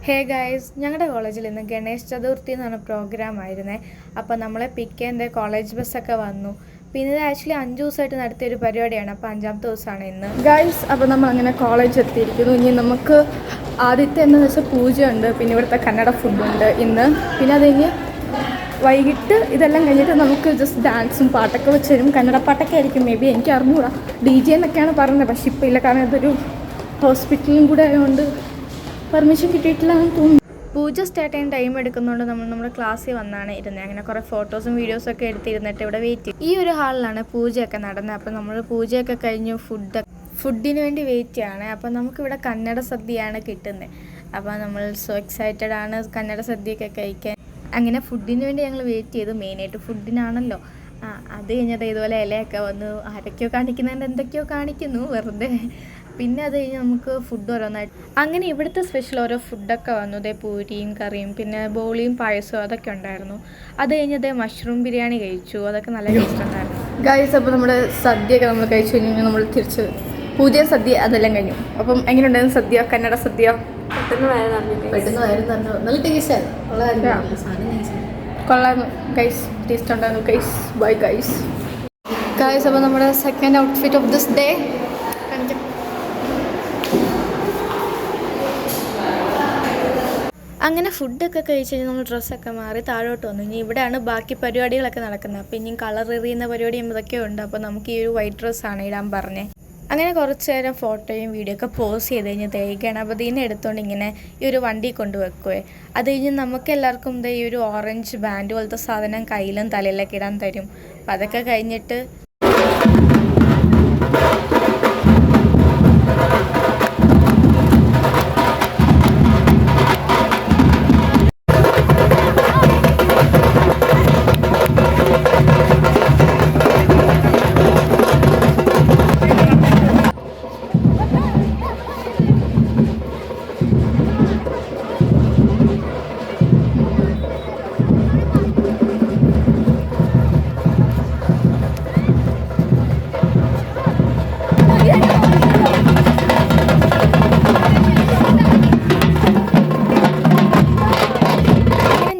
Hey guys, ഞങ്ങളുടെ കോളേജിൽ ഇന്ന് ഗണേശ് ചതുർത്ഥി എന്ന് പറഞ്ഞ പ്രോഗ്രാം ആയിരുന്നേ. അപ്പോൾ നമ്മളെ പിക്ക് ചെയ്യാൻ കോളേജ് ബസ്സൊക്കെ വന്നു. പിന്നെ ഇത് ആക്ച്വലി 5 ദിവസമായിട്ട് നടത്തിയൊരു പരിപാടിയാണ്. അപ്പോൾ 5ാമത്തെ ദിവസമാണ് ഇന്ന് ഗൈസ്. അപ്പോൾ നമ്മൾ അങ്ങനെ കോളേജ് എത്തിയിരിക്കുന്നു. ഇനി നമുക്ക് ആദ്യത്തെ എന്താണെന്ന് വെച്ചാൽ പൂജയുണ്ട്, പിന്നെ ഇവിടുത്തെ കന്നഡ ഫുഡുണ്ട് ഇന്ന്. പിന്നെ അത് കഴിഞ്ഞ് വൈകിട്ട് ഇതെല്ലാം കഴിഞ്ഞിട്ട് നമുക്ക് ജസ്റ്റ് ഡാൻസും പാട്ടൊക്കെ വെച്ച് തരും. കന്നഡ പാട്ടൊക്കെ ആയിരിക്കും മേ ബി, എനിക്ക് അറിഞ്ഞുകൂടാ. DJ എന്നൊക്കെയാണ് പറയുന്നത്, പക്ഷെ ഇപ്പോൾ ഇല്ല, കാരണം ഇതൊരു ഹോസ്പിറ്റലും കൂടെ ആയതുകൊണ്ട് പെർമിഷൻ കിട്ടിയിട്ടില്ലാന്ന് തോന്നുന്നു. പൂജ സ്റ്റാർട്ട് ചെയ്യാൻ ടൈം എടുക്കുന്നതുകൊണ്ട് നമ്മുടെ ക്ലാസ്സിൽ വന്നാണ് ഇരുന്നത്. അങ്ങനെ കുറേ ഫോട്ടോസും വീഡിയോസും ഒക്കെ എടുത്തിരുന്നിട്ട് ഇവിടെ വെയിറ്റ് ചെയ്യും. ഈ ഒരു ഹാളിലാണ് പൂജയൊക്കെ നടന്നത്. അപ്പോൾ നമ്മൾ പൂജയൊക്കെ കഴിഞ്ഞു ഫുഡിന് വേണ്ടി വെയിറ്റ് ചെയ്യാണ്. അപ്പോൾ നമുക്കിവിടെ കന്നഡ സദ്യയാണ് കിട്ടുന്നത്. അപ്പോൾ നമ്മൾ സോ എക്സൈറ്റഡ് ആണ് കന്നഡ സദ്യയൊക്കെ കഴിക്കാൻ. അങ്ങനെ ഫുഡിന് വേണ്ടി ഞങ്ങൾ വെയിറ്റ് ചെയ്തു. മെയിനായിട്ട് ഫുഡിനാണല്ലോ. അത് കഴിഞ്ഞത് ഇതുപോലെ ഇലയൊക്കെ വന്നു. ആരൊക്കെയോ കാണിക്കുന്നതിൻ്റെ എന്തൊക്കെയോ കാണിക്കുന്നു വെറുതെ. പിന്നെ അത് കഴിഞ്ഞ് നമുക്ക് ഫുഡ് ഓരോന്നായിട്ട് അങ്ങനെ ഇവിടുത്തെ സ്പെഷ്യൽ ഓരോ ഫുഡൊക്കെ വന്നു. ഇതേ പൂരിയും കറിയും പിന്നെ ബോളിയും പായസവും അതൊക്കെ ഉണ്ടായിരുന്നു. അത് കഴിഞ്ഞതേ മഷ്റൂം ബിരിയാണി കഴിച്ചു. അതൊക്കെ നല്ല ടേസ്റ്റ് ഉണ്ടായിരുന്നു ഗൈസ്. അപ്പോൾ നമ്മുടെ സദ്യയൊക്കെ നമ്മൾ കഴിച്ചു കഴിഞ്ഞാൽ നമ്മൾ തിരിച്ച് പൂജ സദ്യ അതെല്ലാം കഴിഞ്ഞു. അപ്പം എങ്ങനെയുണ്ടായിരുന്നു സദ്യ, കന്നഡ സദ്യ? പെട്ടെന്ന് വയറുന്നു. നല്ല ടേസ്റ്റായിരുന്നു. കൊള്ളാം ഗൈസ്, ടേസ്റ്റ് ഉണ്ടായിരുന്നു ഗൈസ്. Bye guys. അപ്പോൾ നമ്മുടെ second outfit of this day. അങ്ങനെ ഫുഡൊക്കെ കഴിച്ച് കഴിഞ്ഞാൽ നമ്മൾ ഡ്രസ്സൊക്കെ മാറി താഴോട്ട് വന്നു. ഇനി ഇവിടെയാണ് ബാക്കി പരിപാടികളൊക്കെ നടക്കുന്നത്. അപ്പോൾ ഇനിയും കളർ എറിയുന്ന പരിപാടിയും ഇതൊക്കെ ഉണ്ട്. അപ്പോൾ നമുക്ക് ഈ ഒരു വൈറ്റ് ഡ്രസ്സാണ് ഇടാൻ പറഞ്ഞത്. അങ്ങനെ കുറച്ച് നേരം ഫോട്ടോയും വീഡിയോ ഒക്കെ പോസ്റ്റ് ചെയ്ത് കഴിഞ്ഞ് ഗണപതിനെ എടുത്തുകൊണ്ട് ഇങ്ങനെ ഈ ഒരു വണ്ടി കൊണ്ടുവെക്കുവേ. അത് കഴിഞ്ഞ് നമുക്ക് എല്ലാവർക്കും ഈ ഒരു ഓറഞ്ച് ബാൻഡ് പോലത്തെ സാധനം കയ്യിലും തലയിലൊക്കെ ഇടാൻ തരും. അപ്പം അതൊക്കെ കഴിഞ്ഞിട്ട്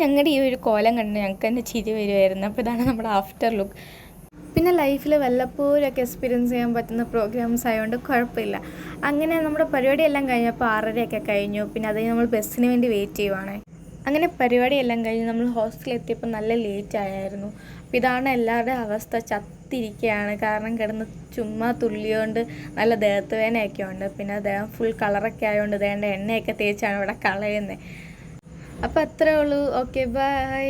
ഞങ്ങളുടെ ഈ ഒരു കോലം കണ്ട് ഞങ്ങൾക്ക് തന്നെ ചിരി വരുമായിരുന്നു. അപ്പോൾ ഇതാണ് നമ്മുടെ ആഫ്റ്റർ ലുക്ക്. പിന്നെ ലൈഫിൽ വല്ലപ്പോഴൊക്കെ എക്സ്പീരിയൻസ് ചെയ്യാൻ പറ്റുന്ന പ്രോഗ്രാംസ് ആയതുകൊണ്ട് കുഴപ്പമില്ല. അങ്ങനെ നമ്മുടെ പരിപാടിയെല്ലാം കഴിഞ്ഞപ്പോൾ 6:30 കഴിഞ്ഞു. പിന്നെ അത് നമ്മൾ ബസ്സിന് വേണ്ടി വെയിറ്റ് ചെയ്യുവാണ്. അങ്ങനെ പരിപാടിയെല്ലാം കഴിഞ്ഞ് നമ്മൾ ഹോസ്റ്റലിൽ എത്തിയപ്പോൾ നല്ല ലേറ്റ് ആയായിരുന്നു. അപ്പോൾ ഇതാണ് എല്ലാവരുടെയും അവസ്ഥ. ചത്തിരിക്കുകയാണ്, കാരണം കിടന്ന് ചുമ്മാ തുള്ളിയോണ്ട് നല്ല ദേഹത്ത് വേദനയൊക്കെ ഉണ്ട്. പിന്നെ ദേഹം ഫുൾ കളറൊക്കെ ആയതുകൊണ്ട് ദേഹൻ്റെ എണ്ണയൊക്കെ തേച്ചാണ് ഇവിടെ കളയുന്നത്. അപ്പോൾ അത്രേ ഉള്ളൂ. Okay, by.